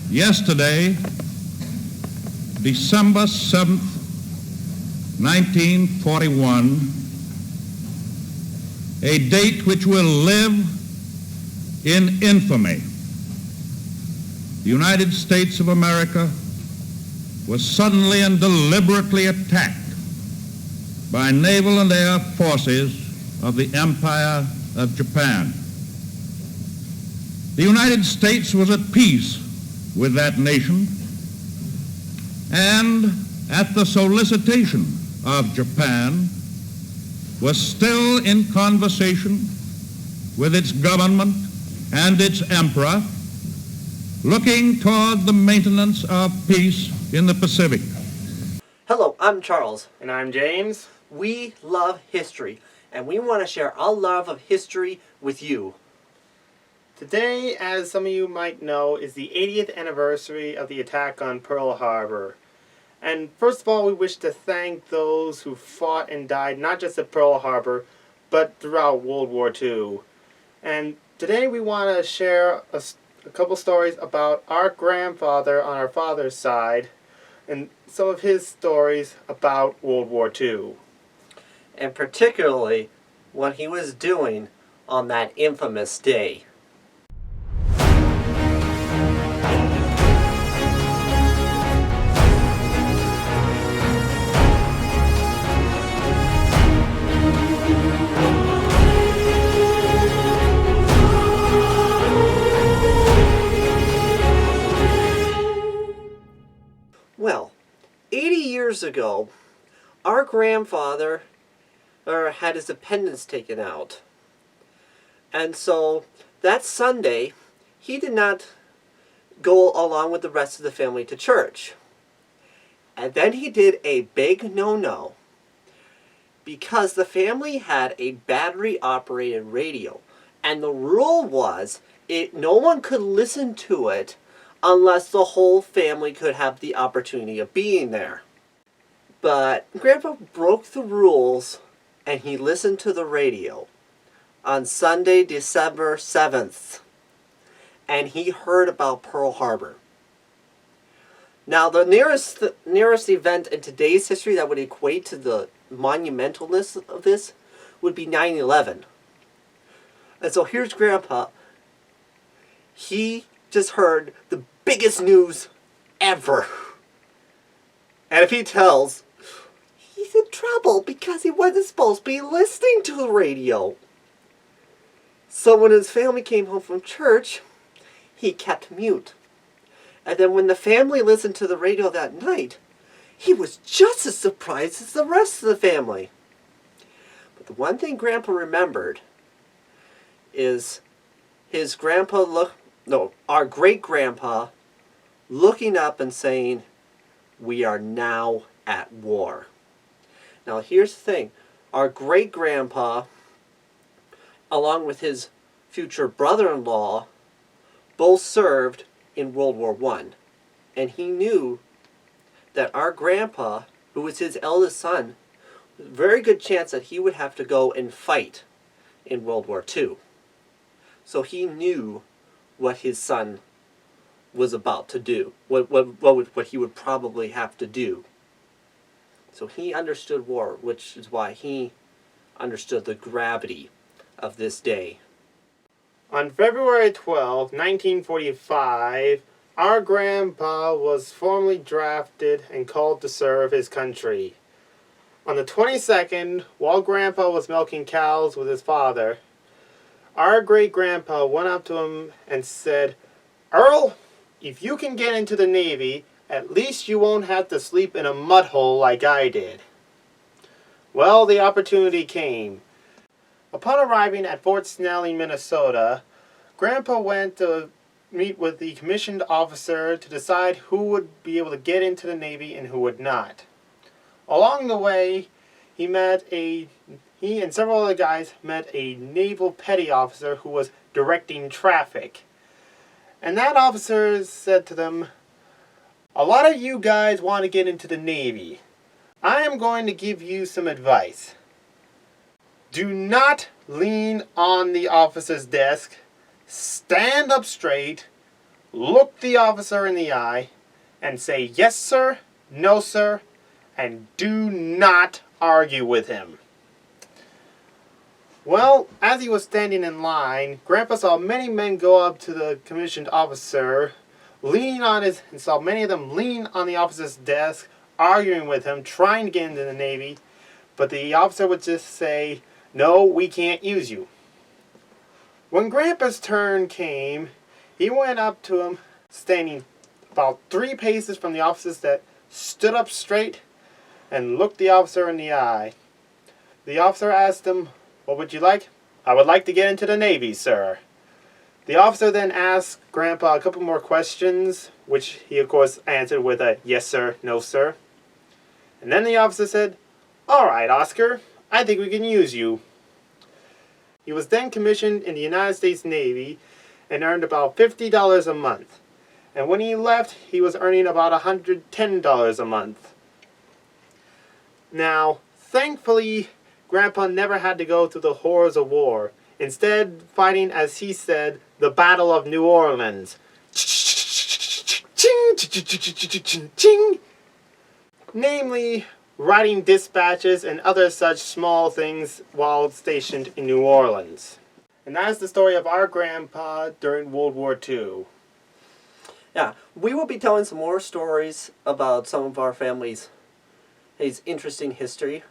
Yesterday, December 7th, 1941, a date which will live in infamy. The United States of America was suddenly and deliberately attacked by naval and air forces of the Empire of Japan. The United States was at peace with that nation, and at the solicitation of Japan, was still in conversation with its government and its emperor, looking toward the maintenance of peace in the Pacific. Hello, I'm Charles. And I'm James. We love history, and we want to share our love of history with you. Today, as some of you might know, is the 80th anniversary of the attack on Pearl Harbor. And first of all, we wish to thank those who fought and died, not just at Pearl Harbor, but throughout World War II. And today we want to share a couple stories about our grandfather on our father's side, and some of his stories about World War II. And particularly what he was doing on that infamous day. Well, 80 years ago, our grandfather had his appendix taken out. And so that Sunday, he did not go along with the rest of the family to church. And then he did a big no-no, because the family had a battery-operated radio. And the rule was, no one could listen to it unless the whole family could have the opportunity of being there. But Grandpa broke the rules, and he listened to the radio on Sunday, December 7th, and he heard about Pearl Harbor. Now, the nearest event in today's history that would equate to the monumentalness of this would be 9/11. And so here's Grandpa. He just heard the biggest news ever. And if he tells, he's in trouble because he wasn't supposed to be listening to the radio. So when his family came home from church, he kept mute. And then when the family listened to the radio that night, he was just as surprised as the rest of the family. But the one thing Grandpa remembered is our great-grandpa looking up and saying, "We are now at war." Now here's the thing. Our great-grandpa, along with his future brother-in-law, both served in World War I. And he knew that our grandpa, who was his eldest son, was a very good chance that he would have to go and fight in World War II. So he knew what his son was about to do, what he would probably have to do. So he understood war, which is why he understood the gravity of this day. On February 12, 1945, our grandpa was formally drafted and called to serve his country. On the 22nd, while Grandpa was milking cows with his father, our great-grandpa went up to him and said, "Earl, if you can get into the Navy, at least you won't have to sleep in a mud hole like I did." Well, the opportunity came. Upon arriving at Fort Snelling, Minnesota, Grandpa went to meet with the commissioned officer to decide who would be able to get into the Navy and who would not. Along the way, he and several other guys met a naval petty officer who was directing traffic. And that officer said to them, "A lot of you guys want to get into the Navy. I am going to give you some advice. Do not lean on the officer's desk. Stand up straight. look the officer in the eye, and say, "Yes, sir," "No, sir," and do not argue with him. Well, as he was standing in line, Grandpa saw many men go up to the commissioned officer, and saw many of them leaning on the officer's desk, arguing with him, trying to get into the Navy, but the officer would just say, "No, we can't use you." When Grandpa's turn came, he went up to him, standing about 3 paces from the officers, that stood up straight and looked the officer in the eye. The officer asked him, "What would you like?" "I would like to get into the Navy, sir." The officer then asked Grandpa a couple more questions, which he of course answered with a "Yes, sir," "No, sir." And then the officer said, "All right, Oscar, I think we can use you." He was then commissioned in the United States Navy and earned about $50 a month. And when he left, he was earning about $110 a month. Now, thankfully, Grandpa never had to go through the horrors of war, instead fighting, as he said, the Battle of New Orleans. Namely, writing dispatches and other such small things while stationed in New Orleans. And that is the story of our grandpa during World War II. Yeah, we will be telling some more stories about some of our family's interesting history,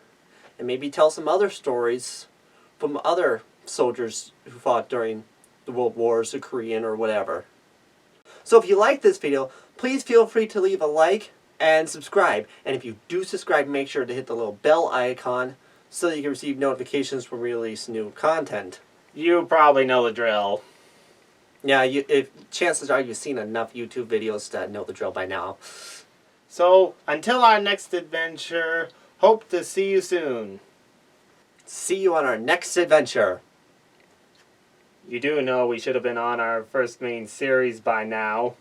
and maybe tell some other stories from other soldiers who fought during the World Wars, the Korean or whatever. So if you like this video, please feel free to leave a like and subscribe. And if you do subscribe, make sure to hit the little bell icon so that you can receive notifications when we release new content. You probably know the drill. Yeah, chances are you've seen enough YouTube videos to know the drill by now. So, until our next adventure, hope to see you soon. See you on our next adventure. You do know we should have been on our first main series by now.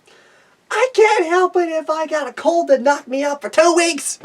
I can't help it if I got a cold that knocked me out for 2 weeks.